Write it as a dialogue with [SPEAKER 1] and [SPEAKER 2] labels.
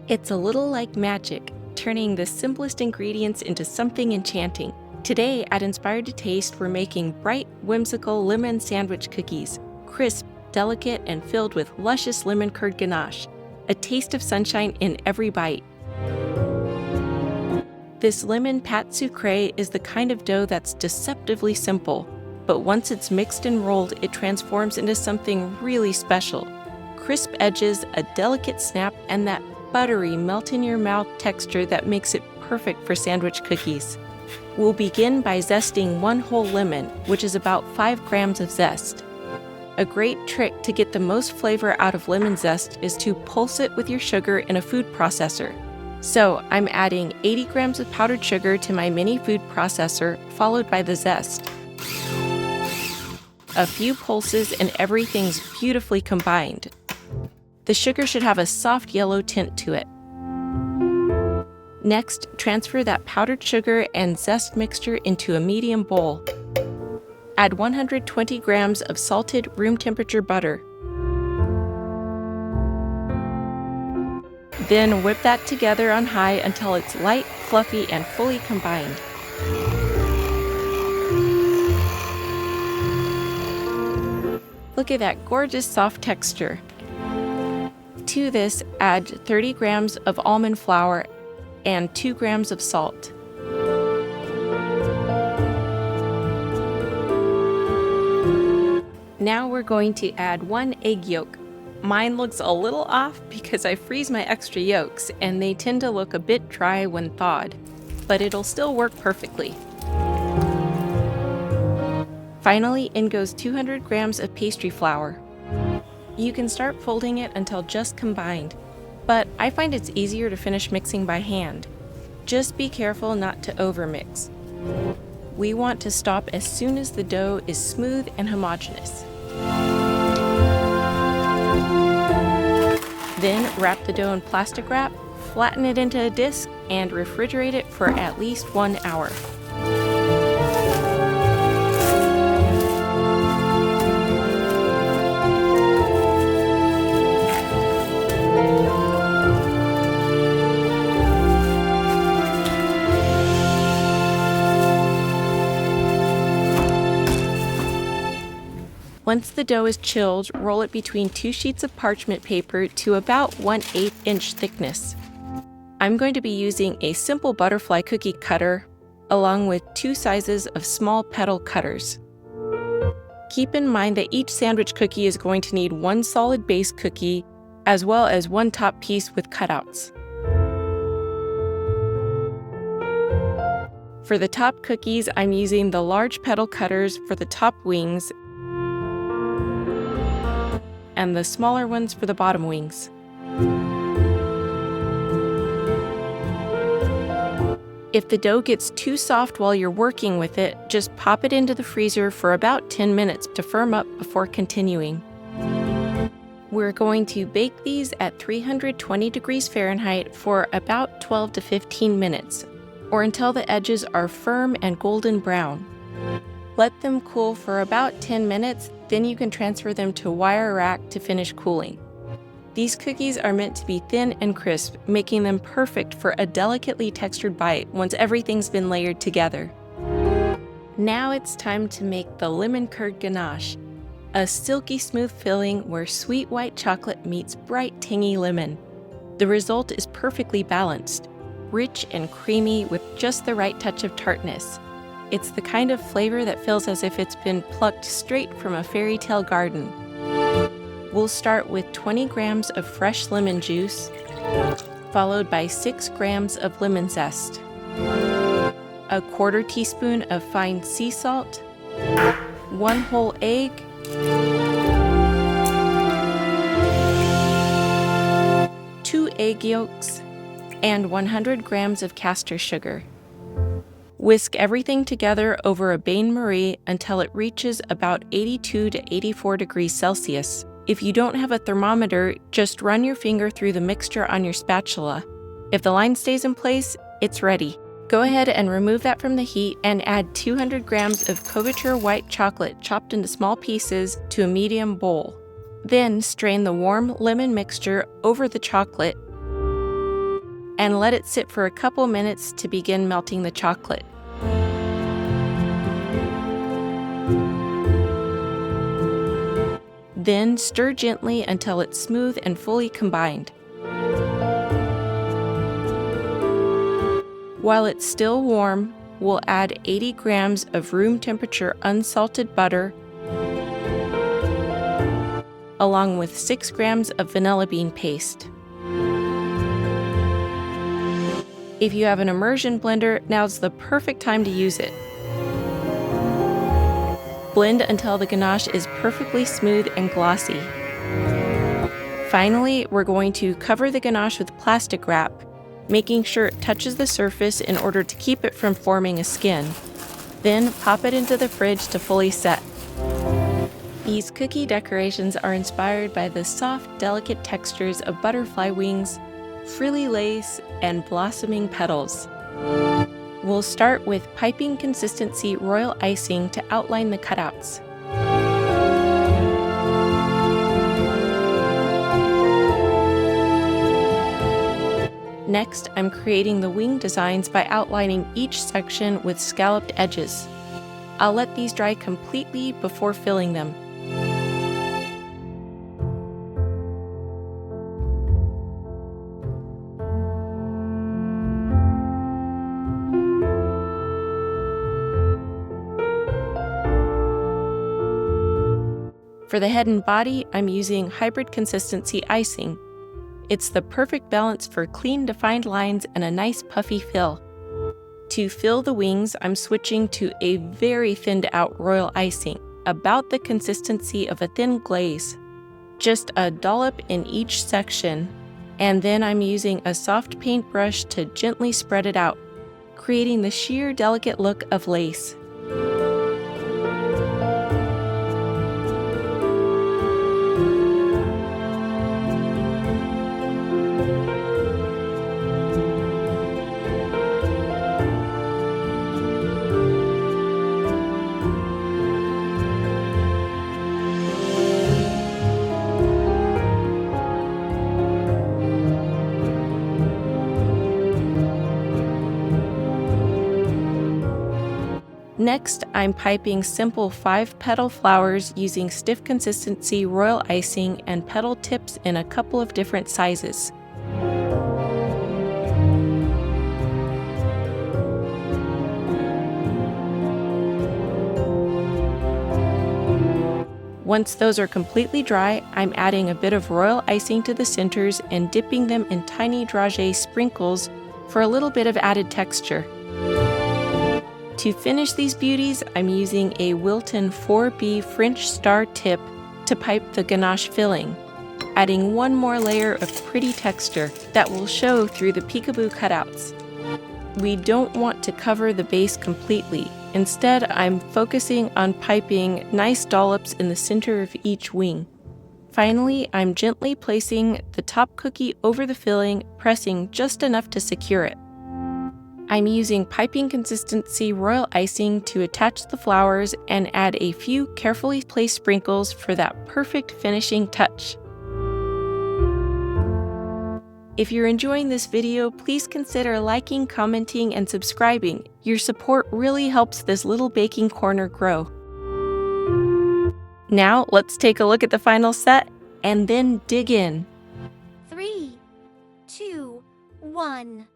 [SPEAKER 1] It's a little like magic, turning the simplest ingredients into something enchanting. Today at Inspired to Taste, we're making bright, whimsical lemon sandwich cookies, crisp, delicate, and filled with luscious lemon curd ganache, a taste of sunshine in every bite. This lemon pâte sucrée is the kind of dough that's deceptively simple, but once it's mixed and rolled, it transforms into something really special. Crisp edges, a delicate snap, and that buttery melt-in-your-mouth texture that makes it perfect for sandwich cookies. We'll begin by zesting one whole lemon, which is about 5 grams of zest. A great trick to get the most flavor out of lemon zest is to pulse it with your sugar in a food processor. So I'm adding 80 grams of powdered sugar to my mini food processor, followed by the zest. A few pulses and everything's beautifully combined. The sugar should have a soft yellow tint to it. Next, transfer that powdered sugar and zest mixture into a medium bowl. Add 120 grams of salted room temperature butter. Then whip that together on high until it's light, fluffy, and fully combined. Look at that gorgeous soft texture. To this, add 30 grams of almond flour and 2 grams of salt. Now we're going to add 1 egg yolk. Mine looks a little off because I freeze my extra yolks and they tend to look a bit dry when thawed, but it'll still work perfectly. Finally, in goes 200 grams of pastry flour. You can start folding it until just combined, but I find it's easier to finish mixing by hand. Just be careful not to overmix. We want to stop as soon as the dough is smooth and homogeneous. Then wrap the dough in plastic wrap, flatten it into a disc, and refrigerate it for at least 1 hour. Once the dough is chilled, roll it between 2 sheets of parchment paper to about 1/8 inch thickness. I'm going to be using a simple butterfly cookie cutter along with 2 sizes of small petal cutters. Keep in mind that each sandwich cookie is going to need 1 solid base cookie as well as 1 top piece with cutouts. For the top cookies, I'm using the large petal cutters for the top wings and the smaller ones for the bottom wings. If the dough gets too soft while you're working with it, just pop it into the freezer for about 10 minutes to firm up before continuing. We're going to bake these at 320 degrees Fahrenheit for about 12 to 15 minutes, or until the edges are firm and golden brown. Let them cool for about 10 minutes, then you can transfer them to a wire rack to finish cooling. These cookies are meant to be thin and crisp, making them perfect for a delicately textured bite once everything's been layered together. Now it's time to make the lemon curd ganache, a silky smooth filling where sweet white chocolate meets bright tangy lemon. The result is perfectly balanced, rich and creamy with just the right touch of tartness. It's the kind of flavor that feels as if it's been plucked straight from a fairy tale garden. We'll start with 20 grams of fresh lemon juice, followed by 6 grams of lemon zest, a 1/4 teaspoon of fine sea salt, 1 whole egg, two egg yolks, and 100 grams of castor sugar. Whisk everything together over a bain-marie until it reaches about 82 to 84 degrees Celsius. If you don't have a thermometer, just run your finger through the mixture on your spatula. If the line stays in place, it's ready. Go ahead and remove that from the heat and add 200 grams of couverture white chocolate chopped into small pieces to a medium bowl. Then strain the warm lemon mixture over the chocolate and let it sit for a couple minutes to begin melting the chocolate. Then stir gently until it's smooth and fully combined. While it's still warm, we'll add 80 grams of room temperature unsalted butter, along with 6 grams of vanilla bean paste. If you have an immersion blender, now's the perfect time to use it. Blend until the ganache is perfectly smooth and glossy. Finally, we're going to cover the ganache with plastic wrap, making sure it touches the surface in order to keep it from forming a skin. Then pop it into the fridge to fully set. These cookie decorations are inspired by the soft, delicate textures of butterfly wings, frilly lace, and blossoming petals. We'll start with piping consistency royal icing to outline the cutouts. Next, I'm creating the wing designs by outlining each section with scalloped edges. I'll let these dry completely before filling them. For the head and body, I'm using hybrid consistency icing. It's the perfect balance for clean, defined lines and a nice puffy fill. To fill the wings, I'm switching to a very thinned out royal icing, about the consistency of a thin glaze. Just a dollop in each section, and then I'm using a soft paintbrush to gently spread it out, creating the sheer, delicate look of lace. Next, I'm piping simple 5-petal flowers using stiff consistency royal icing and petal tips in a couple of different sizes. Once those are completely dry, I'm adding a bit of royal icing to the centers and dipping them in tiny dragée sprinkles for a little bit of added texture. To finish these beauties, I'm using a Wilton 4B French star tip to pipe the ganache filling, adding one more layer of pretty texture that will show through the peekaboo cutouts. We don't want to cover the base completely. Instead, I'm focusing on piping nice dollops in the center of each wing. Finally, I'm gently placing the top cookie over the filling, pressing just enough to secure it. I'm using piping consistency royal icing to attach the flowers and add a few carefully placed sprinkles for that perfect finishing touch. If you're enjoying this video, please consider liking, commenting, and subscribing. Your support really helps this little baking corner grow. Now, let's take a look at the final set and then dig in.
[SPEAKER 2] 3, 2, 1.